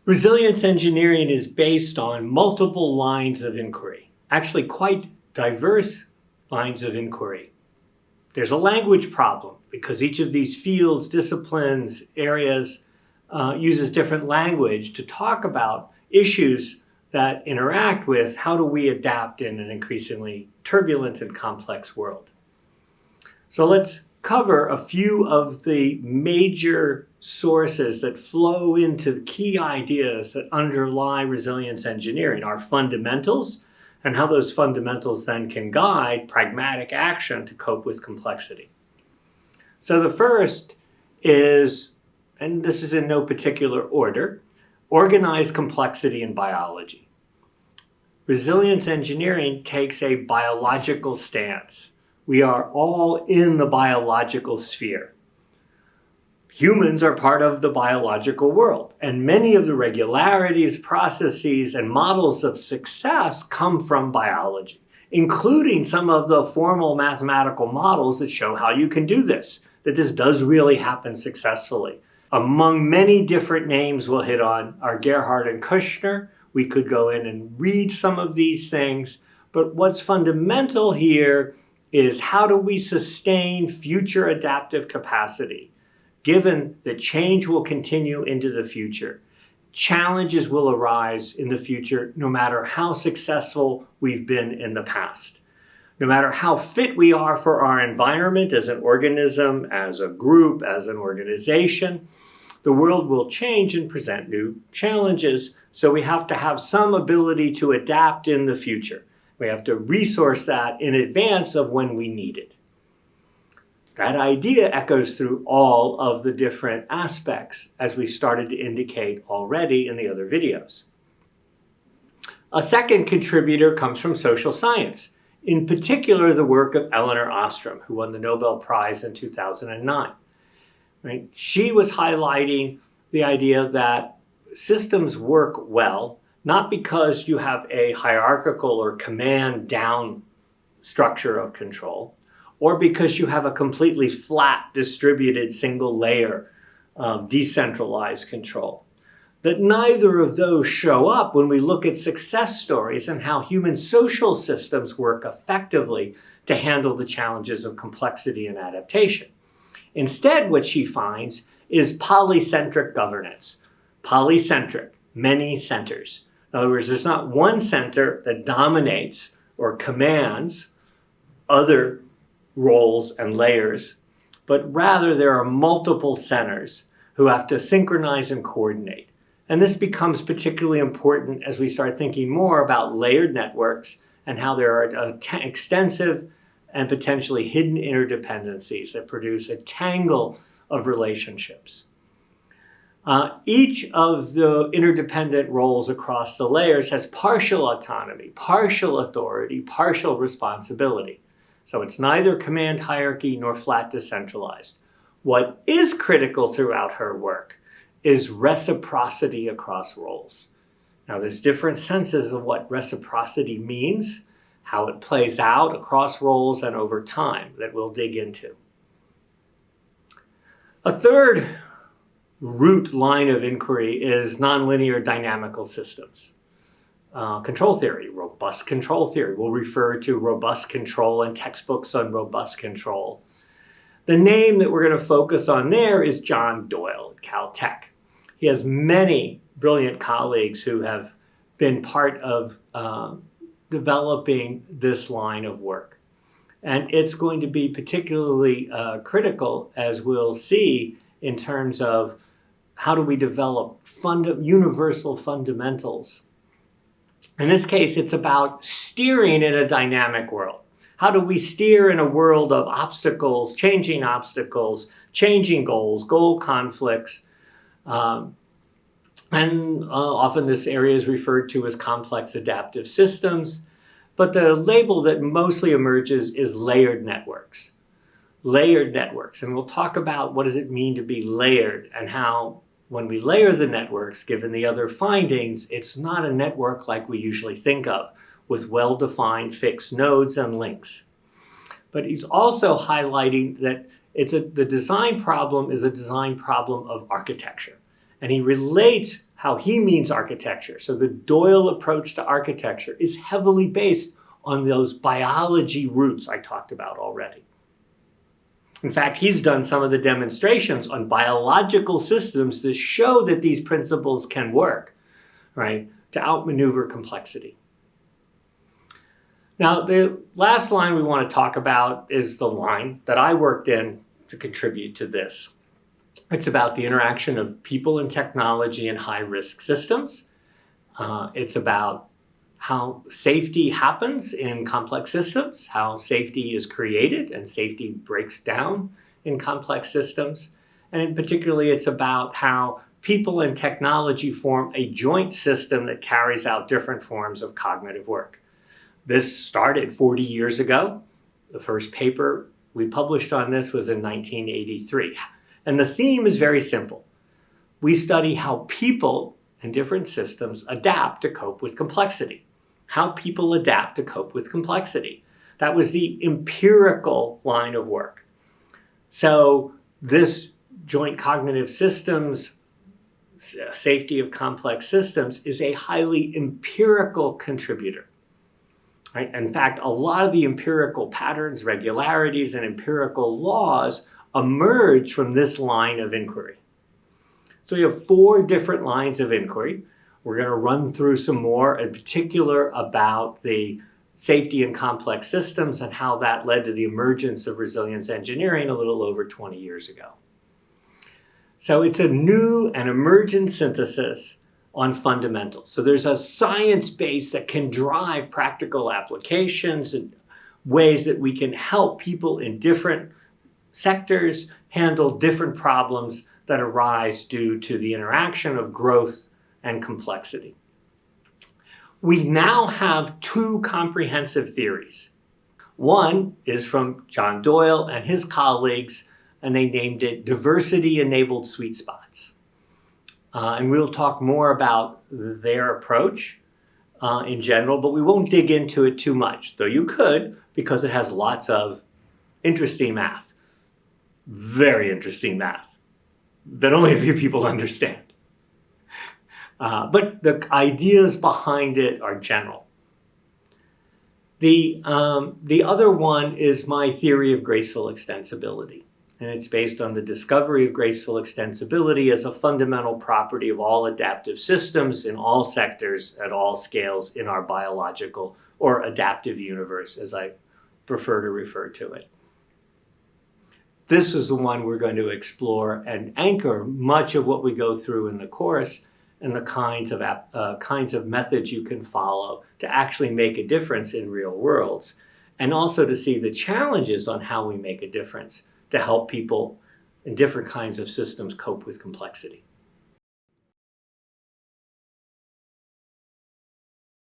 Resilience engineering is based on multiple lines of inquiry, actually quite diverse lines of inquiry. There's a language problem because each of these fields, disciplines, areas uses different language to talk about issues that interact with how do we adapt in an increasingly turbulent and complex world. So let's cover a few of the major sources that flow into the key ideas that underlie resilience engineering, our fundamentals, and how those fundamentals then can guide pragmatic action to cope with complexity. So the first is, and this is in no particular order, organized complexity in biology. Resilience engineering takes a biological stance. We are all in the biological sphere. Humans are part of the biological world, and many of the regularities, processes, and models of success come from biology, including some of the formal mathematical models that show how you can do this, that this does really happen successfully. Among many different names we'll hit on are Gerhardt and Kushner. We could go in and read some of these things, but what's fundamental here is how do we sustain future adaptive capacity, given that change will continue into the future. Challenges will arise in the future no matter how successful we've been in the past. No matter how fit we are for our environment as an organism, as a group, as an organization, the world will change and present new challenges, so we have to have some ability to adapt in the future. We have to resource that in advance of when we need it. That idea echoes through all of the different aspects, as we started to indicate already in the other videos. A second contributor comes from social science, in particular the work of Elinor Ostrom, who won the Nobel Prize in 2009. Right? She was highlighting the idea that systems work well, not because you have a hierarchical or command down structure of control, or because you have a completely flat, distributed, single layer decentralized control. That neither of those show up when we look at success stories and how human social systems work effectively to handle the challenges of complexity and adaptation. Instead, what she finds is polycentric governance. Polycentric, many centers. In other words, there's not one center that dominates or commands other roles and layers, but rather there are multiple centers who have to synchronize and coordinate. And this becomes particularly important as we start thinking more about layered networks and how there are extensive and potentially hidden interdependencies that produce a tangle of relationships. Each of the interdependent roles across the layers has partial autonomy, partial authority, partial responsibility. So it's neither command hierarchy nor flat decentralized. What is critical throughout her work is reciprocity across roles. Now there's different senses of what reciprocity means, how it plays out across roles and over time that we'll dig into. A third root line of inquiry is nonlinear dynamical systems. Control theory, robust control theory. We'll refer to robust control and textbooks on robust control. The name that we're going to focus on there is John Doyle at Caltech. He has many brilliant colleagues who have been part of developing this line of work. And it's going to be particularly critical, as we'll see, in terms of how do we develop universal fundamentals. In this case, it's about steering in a dynamic world. How do we steer in a world of obstacles, changing goals, goal conflicts, and often this area is referred to as complex adaptive systems, but the label that mostly emerges is layered networks. Layered networks, and we'll talk about what does it mean to be layered and how when we layer the networks, given the other findings, it's not a network like we usually think of, with well-defined fixed nodes and links. But he's also highlighting that the design problem is a design problem of architecture. And he relates how he means architecture. So the Doyle approach to architecture is heavily based on those biology roots I talked about already. In fact, he's done some of the demonstrations on biological systems that show that these principles can work, right, to outmaneuver complexity. Now, the last line we want to talk about is the line that I worked in to contribute to this. It's about the interaction of people and technology in high-risk systems. It's about how safety happens in complex systems, how safety is created and safety breaks down in complex systems. And particularly, it's about how people and technology form a joint system that carries out different forms of cognitive work. This started 40 years ago. The first paper we published on this was in 1983. And the theme is very simple. We study how people and different systems adapt to cope with complexity. How people adapt to cope with complexity. That was the empirical line of work. So this joint cognitive systems, safety of complex systems, is a highly empirical contributor. Right? In fact, a lot of the empirical patterns, regularities, and empirical laws emerge from this line of inquiry. So we have 4 different lines of inquiry. We're going to run through some more, in particular about the safety in complex systems and how that led to the emergence of resilience engineering a little over 20 years ago. So it's a new and emergent synthesis on fundamentals. So there's a science base that can drive practical applications and ways that we can help people in different sectors handle different problems that arise due to the interaction of growth and complexity. We now have 2 comprehensive theories. One is from John Doyle and his colleagues, and they named it diversity-enabled sweet spots. And we'll talk more about their approach in general, but we won't dig into it too much, though you could, because it has lots of interesting math. Very interesting math that only a few people understand. But the ideas behind it are general. The other one is my theory of graceful extensibility. And it's based on the discovery of graceful extensibility as a fundamental property of all adaptive systems in all sectors at all scales in our biological or adaptive universe, as I prefer to refer to it. This is the one we're going to explore and anchor much of what we go through in the course and the kinds of methods you can follow to actually make a difference in real worlds, and also to see the challenges on how we make a difference to help people in different kinds of systems cope with complexity.